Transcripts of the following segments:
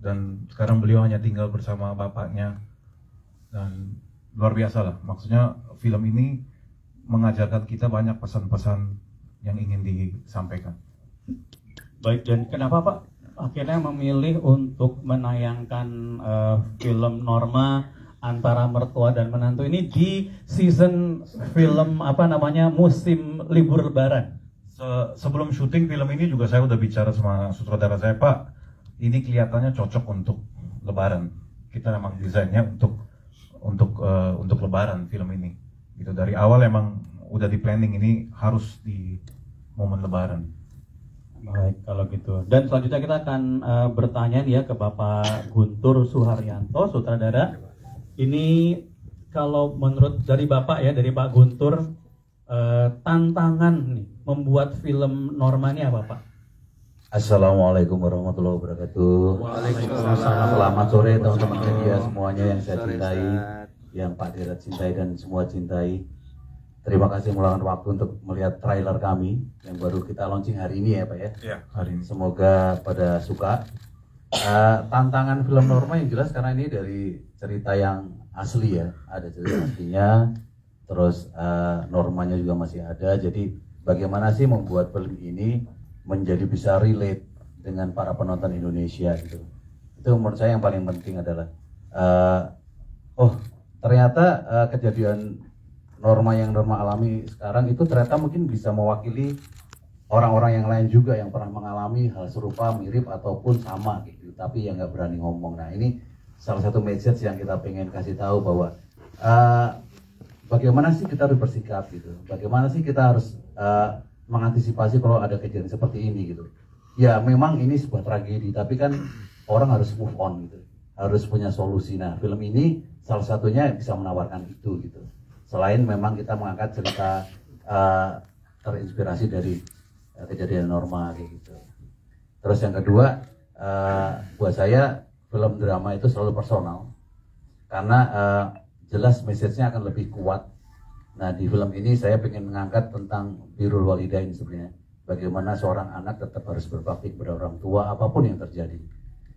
dan sekarang beliau hanya tinggal bersama bapaknya, dan luar biasa lah. Maksudnya film ini mengajarkan kita banyak pesan-pesan yang ingin disampaikan. Baik, dan kenapa Pak akhirnya memilih untuk menayangkan film Norma Antara Mertua dan Menantu ini di season film musim libur Lebaran? Sebelum syuting film ini juga saya udah bicara sama sutradara saya, Pak, ini kelihatannya cocok untuk Lebaran. Kita memang desainnya untuk Lebaran film ini. Gitu, dari awal emang udah di planning ini harus di momen Lebaran. Baik, kalau gitu. Dan selanjutnya kita akan bertanya nih ya ke Bapak Guntur Suharyanto, sutradara. Ini kalau menurut dari Bapak ya, dari Pak Guntur, tantangan nih membuat film Norma ini apa Pak? Assalamualaikum warahmatullahi wabarakatuh. Waalaikumsalam. Selamat sore teman-teman media semuanya yang saya cintai, yang Pak Dirat cintai dan semua cintai. Terima kasih meluangkan waktu untuk melihat trailer kami yang baru kita launching hari ini ya Pak ya. Iya, hari ini. Semoga pada suka. Tantangan film Norma yang jelas karena ini dari cerita yang asli ya, ada cerita aslinya, terus normanya juga masih ada. Jadi bagaimana sih membuat film ini menjadi bisa relate dengan para penonton Indonesia gitu. Itu menurut saya yang paling penting adalah ternyata kejadian Norma yang Norma alami sekarang itu ternyata mungkin bisa mewakili orang-orang yang lain juga yang pernah mengalami hal serupa, mirip ataupun sama gitu, tapi yang nggak berani ngomong. Nah ini salah satu message yang kita pengen kasih tahu bahwa bagaimana sih kita harus bersikap gitu, bagaimana sih kita harus mengantisipasi kalau ada kejadian seperti ini gitu. Ya memang ini sebuah tragedi, tapi kan orang harus move on gitu, harus punya solusi. Nah film ini salah satunya bisa menawarkan itu gitu. Selain memang kita mengangkat cerita terinspirasi dari kejadian Norma kayak gitu. Terus yang kedua, buat saya film drama itu selalu personal karena jelas message-nya akan lebih kuat. Nah di film ini saya ingin mengangkat tentang birrul walidain sebenarnya, bagaimana seorang anak tetap harus berbakti kepada orang tua apapun yang terjadi.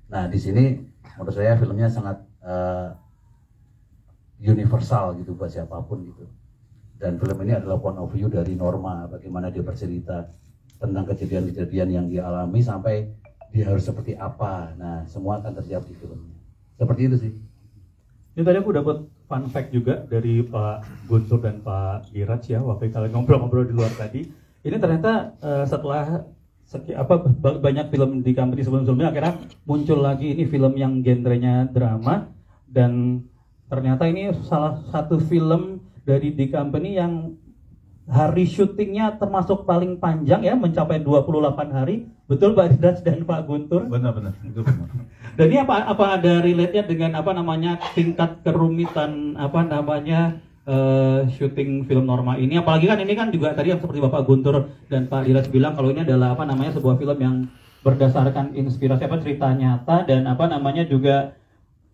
Nah di sini menurut saya filmnya sangat universal gitu buat siapapun gitu. Dan film ini adalah point of view dari Norma, bagaimana dia bercerita tentang kejadian-kejadian yang dia alami sampai dia harus seperti apa. Nah semua akan terjawab di filmnya. Seperti itu sih. Ini tadi aku dapat fun fact juga dari Pak Guntur dan Pak Diraj ya, waktu kalian ngobrol-ngobrol di luar tadi. Ini ternyata setelah banyak film di company sebelum-sebelumnya, akhirnya muncul lagi ini film yang genrenya drama, dan ternyata ini salah satu film dari The Company yang hari syutingnya termasuk paling panjang ya, mencapai 28 hari. Betul Pak Diraj dan Pak Guntur? Benar-benar, itu benar. Dan ini apa ada relate-nya dengan tingkat kerumitan syuting film Norma ini? Apalagi kan ini kan juga tadi yang seperti Bapak Guntur dan Pak Diraj bilang kalau ini adalah sebuah film yang berdasarkan inspirasi cerita nyata, dan juga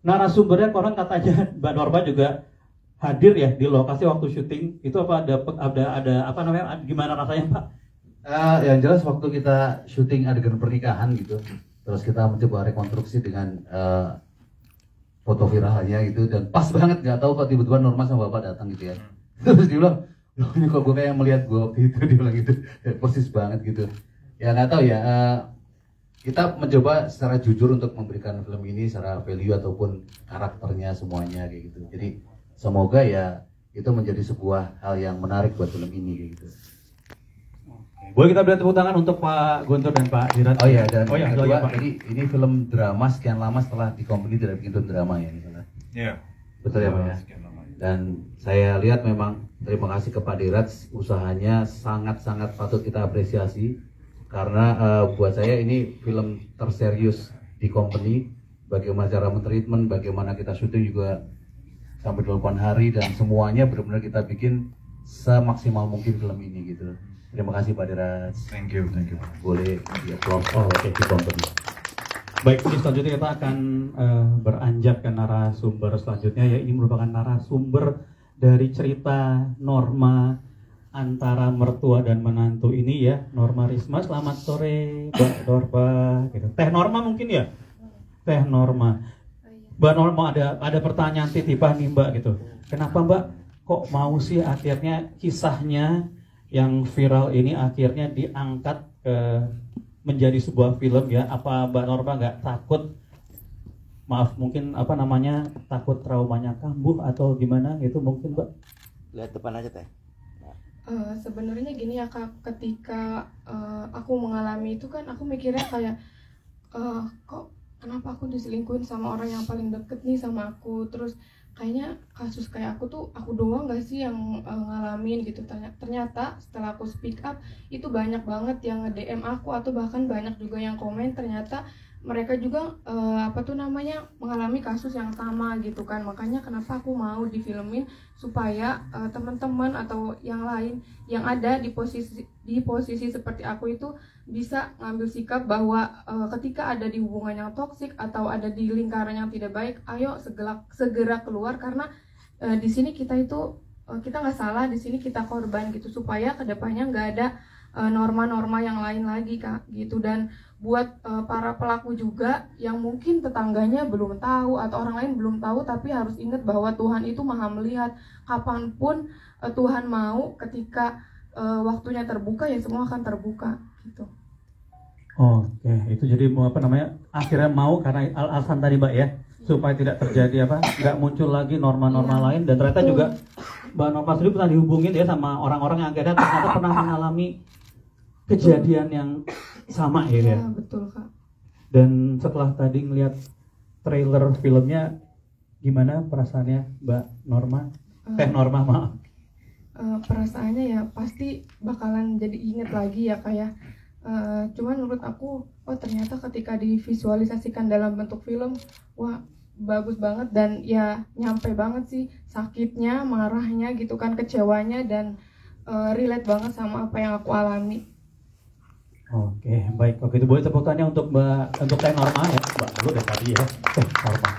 narasumbernya konon katanya Mbak Norma juga hadir ya di lokasi waktu syuting. Itu ada gimana rasanya Pak? Yang jelas waktu kita syuting adegan pernikahan gitu, terus kita mencoba rekonstruksi dengan foto viralnya gitu, dan pas banget nggak tahu kok tiba-tiba Norma sama Bapak datang gitu ya. Terus dia bilang, loh ini kok gue kayak melihat gue waktu itu, dia bilang gitu, persis banget gitu. Ya nggak tahu ya. Kita mencoba secara jujur untuk memberikan film ini secara value ataupun karakternya semuanya kayak gitu. Jadi semoga ya itu menjadi sebuah hal yang menarik buat film ini kayak gitu. Boleh kita beri tepuk tangan untuk Pak Guntur dan Pak Diraj. Oh iya, dan yang kedua, Pak. jadi ini film drama sekian lama setelah di company tidak bikin film drama ya misalnya. Iya. Betul ya Pak ya. Dan saya lihat memang terima kasih ke Pak Diraj, usahanya sangat-sangat patut kita apresiasi. Karena buat saya ini film terserius di company, bagaimana cara mentreatment, bagaimana kita syuting juga sampai 8 hari, dan semuanya benar-benar kita bikin semaksimal mungkin film ini gitu. Terima kasih Pak Diraj. Thank you. Boleh di applause di company. Baik, selanjutnya kita akan beranjak ke narasumber selanjutnya ya. Ini merupakan narasumber dari cerita Norma Antara Mertua dan Menantu ini ya, Norma Risma. Selamat sore Mbak Norma gitu. Teh Norma mungkin ya? Teh Norma. Mbak Norma, ada pertanyaan titipan nih Mbak gitu. Kenapa Mbak kok mau sih akhirnya kisahnya yang viral ini akhirnya diangkat ke menjadi sebuah film ya? Apa Mbak Norma nggak takut, maaf mungkin apa namanya, takut traumanya kambuh atau gimana gitu mungkin Mbak? Lihat depan aja Teh. Sebenarnya gini ya Kak, ketika aku mengalami itu kan aku mikirnya kayak kok kenapa aku diselingkuhin sama orang yang paling deket nih sama aku, terus kayaknya kasus kayak aku tuh aku doang gak sih yang ngalamin gitu. Ternyata setelah aku speak up itu banyak banget yang nge-DM aku atau bahkan banyak juga yang komen, ternyata mereka juga mengalami kasus yang sama gitu kan. Makanya kenapa aku mau difilmin supaya teman-teman atau yang lain yang ada di posisi seperti aku itu bisa ngambil sikap bahwa ketika ada di hubungan yang toksik atau ada di lingkaran yang tidak baik, ayo segera keluar, karena di sini kita nggak salah, di sini kita korban gitu, supaya kedepannya nggak ada norma-norma yang lain lagi Kak gitu. Dan buat para pelaku juga yang mungkin tetangganya belum tahu atau orang lain belum tahu, tapi harus ingat bahwa Tuhan itu maha melihat. Kapanpun Tuhan mau, ketika waktunya terbuka ya semua akan terbuka gitu. Oke, itu jadi akhirnya mau karena alasan tadi Mbak ya, supaya tidak terjadi nggak muncul lagi norma-norma lain. Dan ternyata juga Mbak Norma sendiri pernah dihubungin ya sama orang-orang yang akhirnya ternyata pernah mengalami kejadian yang sama ya. Iya, betul Kak. Dan setelah tadi ngelihat trailer filmnya, gimana perasaannya Mbak Norma? Teh Norma, maaf. Perasaannya ya pasti bakalan jadi inget lagi ya Kak ya. Cuman menurut aku, ternyata ketika divisualisasikan dalam bentuk film, wah bagus banget, dan ya nyampe banget sih sakitnya, marahnya gitu kan, kecewanya, dan relate banget sama apa yang aku alami. Oke, baik. Oke, itu boleh tepuk tangannya untuk Teh Norma ya. Mbak dulu dari tadi ya. Teh Norma.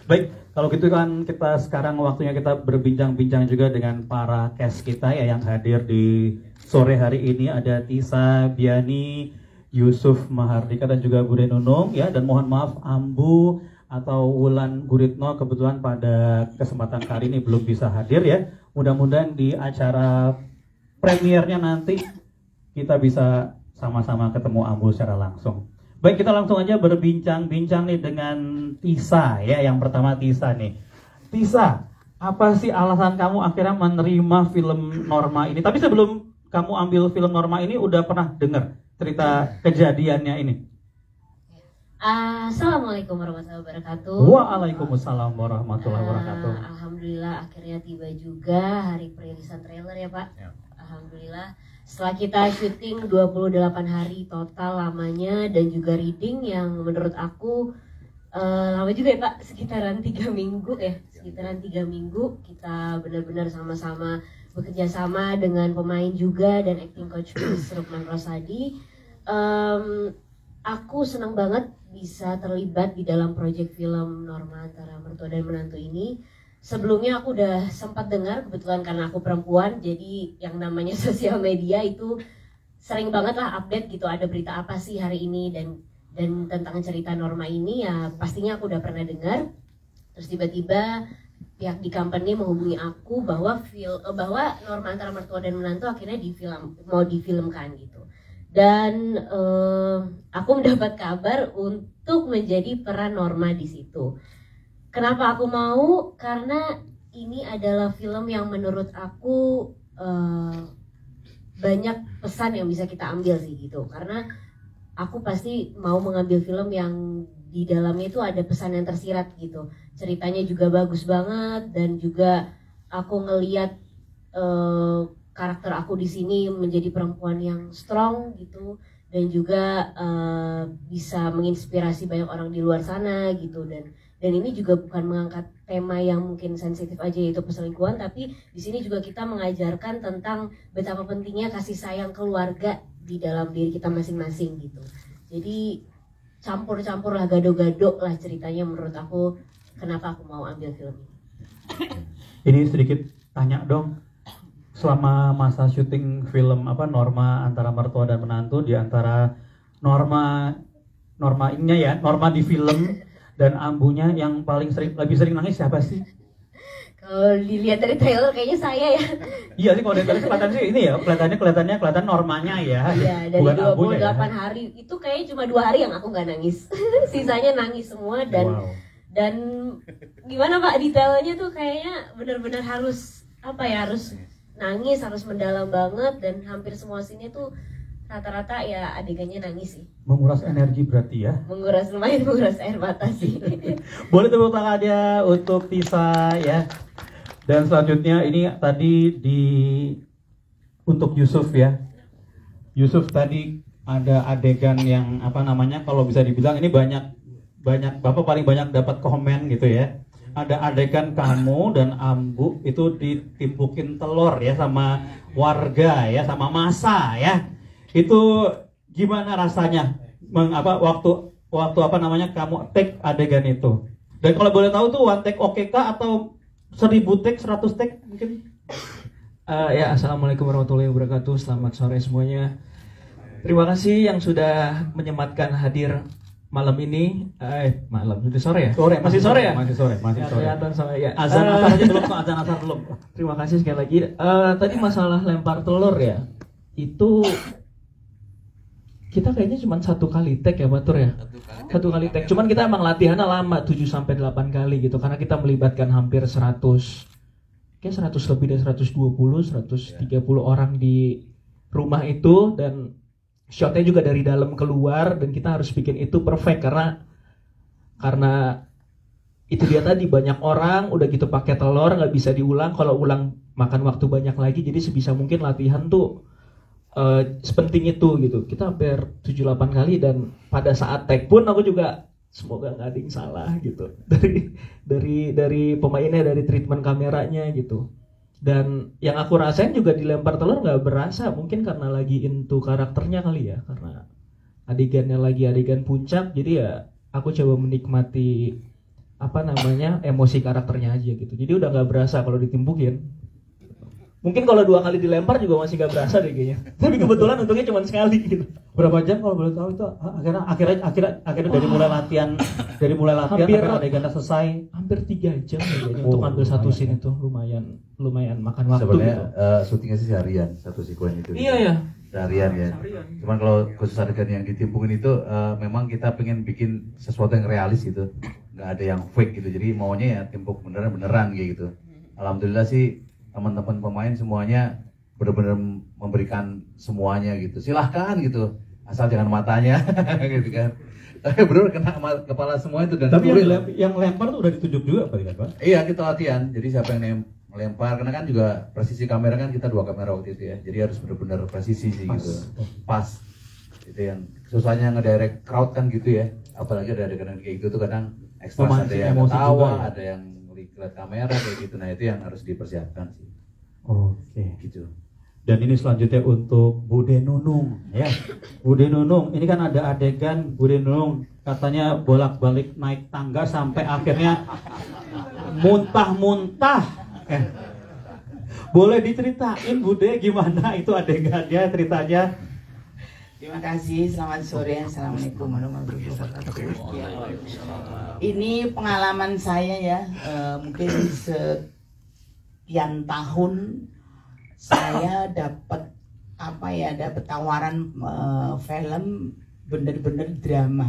Baik, kalau gitu kan kita sekarang waktunya kita berbincang-bincang juga dengan para cast kita ya yang hadir di sore hari ini. Ada Tisa, Biani, Yusuf Mahardika dan juga Bude Nunung ya. Dan mohon maaf Ambu atau Wulan Guritno kebetulan pada kesempatan kali ini belum bisa hadir ya. Mudah-mudahan di acara premiernya nanti kita bisa sama-sama ketemu Ambu secara langsung. Baik, kita langsung aja berbincang-bincang nih dengan Tisa ya. Yang pertama Tisa nih. Tisa, apa sih alasan kamu akhirnya menerima film Norma ini? Tapi sebelum kamu ambil film Norma ini udah pernah dengar cerita kejadiannya ini? Assalamualaikum warahmatullahi wabarakatuh. Waalaikumsalam warahmatullahi wabarakatuh. Alhamdulillah akhirnya tiba juga hari perilisan trailer ya Pak. Ya. Alhamdulillah setelah kita syuting 28 hari total lamanya, dan juga reading yang menurut aku lama juga ya Pak, sekitaran 3 minggu ya. Sekitaran 3 minggu kita benar-benar sama-sama bekerja sama dengan pemain juga dan acting coach Miss Rukman Rosadi. Aku senang banget bisa terlibat di dalam proyek film Norma Antara Mertua dan Menantu ini. Sebelumnya aku udah sempat dengar, kebetulan karena aku perempuan, jadi yang namanya sosial media itu sering banget lah update gitu, ada berita apa sih hari ini, dan tentang cerita Norma ini ya pastinya aku udah pernah dengar. Terus tiba-tiba pihak di company menghubungi aku bahwa Norma Antara Mertua dan Menantu akhirnya mau difilmkan gitu. Dan aku mendapat kabar untuk menjadi peran Norma di situ. Kenapa aku mau? Karena ini adalah film yang menurut aku banyak pesan yang bisa kita ambil sih gitu. Karena aku pasti mau mengambil film yang di dalamnya itu ada pesan yang tersirat gitu. Ceritanya juga bagus banget, dan juga aku ngeliat karakter aku di sini menjadi perempuan yang strong gitu, dan juga bisa menginspirasi banyak orang di luar sana gitu. Dan ini juga bukan mengangkat tema yang mungkin sensitif aja, yaitu perselingkuhan, tapi di sini juga kita mengajarkan tentang betapa pentingnya kasih sayang keluarga di dalam diri kita masing-masing gitu. Jadi campur-campur lah, gado-gado lah ceritanya menurut aku, kenapa aku mau ambil film ini. Ini sedikit tanya dong, selama masa syuting film Norma Antara Mertua dan Menantu, di antara Norma di film Dan Ambunya yang lebih sering nangis siapa sih? Kalau dilihat dari trailer kayaknya saya ya. Iya sih, kalau dari trailer kelihatan sih ini ya, kelihatan normanya ya. Iya, dari Bukan 28 Ambunya ya. hari itu kayaknya cuma 2 hari yang aku nggak nangis. Sisanya nangis semua dan gimana Pak, detailnya tuh kayaknya benar-benar harus harus nangis, harus mendalam banget, dan hampir semua scene tuh rata-rata ya adegannya nangis sih. Menguras energi berarti ya. Lumayan menguras air mata sih. Boleh tepuk tangannya untuk Tisa ya. Dan selanjutnya ini tadi untuk Yusuf ya. Yusuf tadi ada adegan yang kalau bisa dibilang ini banyak Bapak paling banyak dapat komen gitu ya. Ada adegan kamu dan Ambu itu ditimpukin telur ya sama warga ya, sama massa ya. Itu gimana rasanya? Waktu kamu take adegan itu? Dan kalau boleh tahu tuh one take oke kah atau 1000 take, 100 take mungkin? Ya, assalamualaikum warahmatullahi wabarakatuh. Selamat sore semuanya. Terima kasih yang sudah menyempatkan hadir malam ini. Malam sudah sore ya? Masih sore ya? Masih sore. Kelihatan sama ya. Azan aja belum, azan asar belum. Terima kasih sekali lagi. Tadi masalah lempar telur ya. Itu kita kayaknya cuma 1 kali take ya, Batur ya. 1 kali take. Cuman kita emang latihannya lama, 7-8 kali gitu, karena kita melibatkan hampir 100 lebih dari 130 orang di rumah itu, dan shotnya juga dari dalam keluar, dan kita harus bikin itu perfect karena itu dia tadi, banyak orang udah gitu pakai telur nggak bisa diulang, kalau ulang makan waktu banyak lagi. Jadi sebisa mungkin latihan tuh sepenting itu gitu. Kita hampir 7-8 kali, dan pada saat take pun aku juga semoga nggak ada yang salah gitu dari pemainnya, dari treatment kameranya gitu. Dan yang aku rasain juga dilempar telur nggak berasa, mungkin karena lagi into karakternya kali ya, karena adegannya lagi adegan puncak, jadi ya aku coba menikmati emosi karakternya aja gitu. Jadi udah nggak berasa kalau ditimpukin. Mungkin kalau 2 kali dilempar juga masih gak berasa deh kayaknya. Tapi kebetulan untungnya cuma sekali gitu. Berapa jam kalau boleh tahu itu? Akhirnya dari mulai latihan sampai adegannya selesai Hampir 3 jam ya, untuk ambil satu scene itu lumayan makan waktu. Sebenarnya gitu. syutingnya sih seharian satu sekuen itu. Iya ya. Seharian ya. Cuman kalau khusus adegan yang ditimpukin itu memang kita pengen bikin sesuatu yang realis gitu. Nggak ada yang fake gitu. Jadi maunya ya timpuk beneran kayak gitu. Alhamdulillah sih teman-teman pemain semuanya benar-benar memberikan semuanya gitu. Silahkan gitu, asal jangan matanya gitu kan. Bener kena kepala semua itu. Dan tapi yang lempar tuh udah ditunjuk juga Pak? Iya, kita latihan. Jadi siapa yang melempar, karena kan juga presisi kamera kan kita 2 kamera waktu itu ya. Jadi harus benar-benar presisi sih gitu. Pas. Itu yang susahnya ngedirect crowd kan gitu ya. Apalagi ada adegan kayak gitu tuh kadang ekstra, ada yang ketawa, ada yang lihat kamera kayak gitu. Nah itu yang harus dipersiapkan sih. Oke. Gitu. Dan ini selanjutnya untuk Bude Nunung ya. Bude Nunung, ini kan ada adegan Bude Nunung katanya bolak-balik naik tangga sampai akhirnya muntah-muntah. Boleh diceritain Bude gimana itu adegannya, ceritanya? Terima kasih, selamat sore, assalamualaikum warahmatullahi wabarakatuh. Ini pengalaman saya ya, mungkin sekian tahun saya dapat tawaran film bener-bener drama.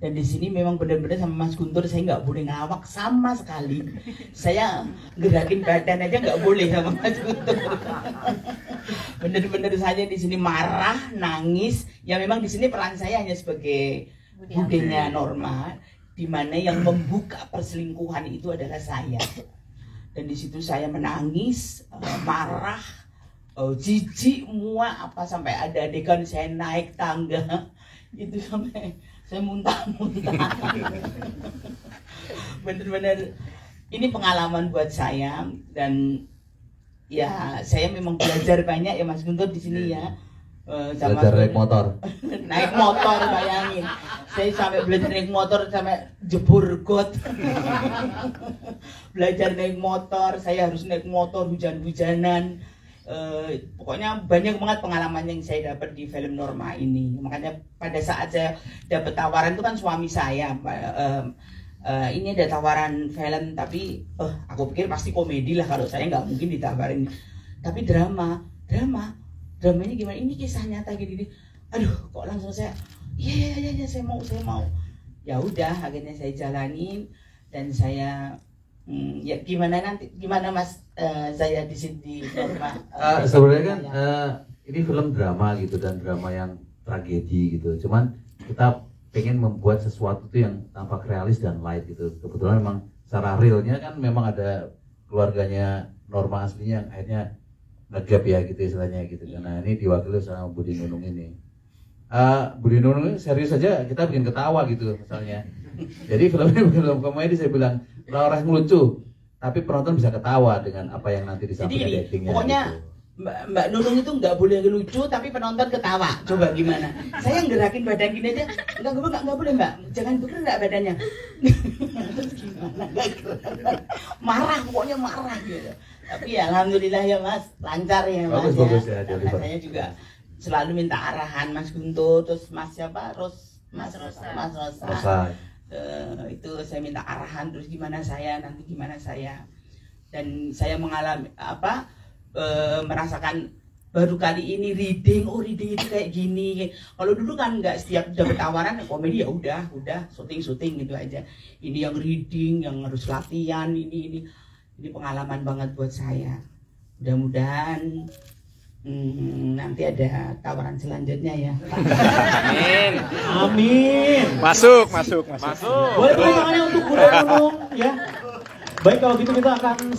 Dan di sini memang benar-benar sama Mas Guntur saya nggak boleh ngawak sama sekali. Saya gerakin badan aja nggak boleh sama Mas Guntur. Bener-bener saja di sini marah, nangis. Ya memang di sini peran saya hanya sebagai budenya Norma, di mana yang membuka perselingkuhan itu adalah saya. Dan di situ saya menangis, marah, jijik, muak, sampai ada adegan saya naik tangga itu sampai saya muntah-muntah. Bener-bener ini pengalaman buat saya, dan ya saya memang belajar banyak ya Mas Guntur di sini ya. Belajar naik motor. Naik motor, bayangin. Saya sampai belajar naik motor sampai jebur got. Belajar naik motor, saya harus naik motor hujan-hujanan. Pokoknya banyak banget pengalaman yang saya dapat di film Norma ini. Makanya pada saat saya dapat tawaran itu kan suami saya ini ada tawaran film tapi aku pikir pasti komedi lah, kalau saya nggak mungkin ditawarin, tapi dramanya gimana, ini kisah nyata gini, aduh kok langsung saya iya saya mau, ya udah akhirnya saya jalanin dan saya ya gimana Mas, saya di sini Norma. Sebenarnya kan ini film drama gitu, dan drama yang tragedi gitu, cuman kita pengen membuat sesuatu tuh yang tampak realis dan light gitu. Kebetulan memang secara realnya kan memang ada keluarganya Norma aslinya yang akhirnya ngegap ya gitu istilahnya gitu. Karena ini diwakili sama Budi Nunung ini. Budi Nunung ini serius saja kita bikin ketawa gitu misalnya. Jadi film ini bukan film komedi, saya bilang orang ngelucu, tapi penonton bisa ketawa dengan apa yang nanti disampaikan di actingnya. Pokoknya gitu. Mbak Nunung itu nggak boleh lucu tapi penonton ketawa. Coba gimana? Saya ngerakin badan gini aja, nggak boleh Mbak, jangan bergerak badannya. Terus gimana? Marah, pokoknya marah gitu. Tapi ya alhamdulillah ya Mas, lancar ya Mas. Bagus ya. Saya juga selalu minta arahan Mas Guntur, terus Mas siapa? Mas Rosa. Itu saya minta arahan, terus gimana saya dan saya mengalami merasakan baru kali ini reading itu kayak gini. Kalau dulu kan nggak, setiap dapat tawaran komedi ya udah syuting gitu aja. Ini yang reading, yang harus latihan, ini pengalaman banget buat saya. Mudah-mudahan nanti ada tawaran selanjutnya ya. Amin. Masuk. Boleh tangannya untuk Budi Nunung ya. Baik, kalau gitu kita akan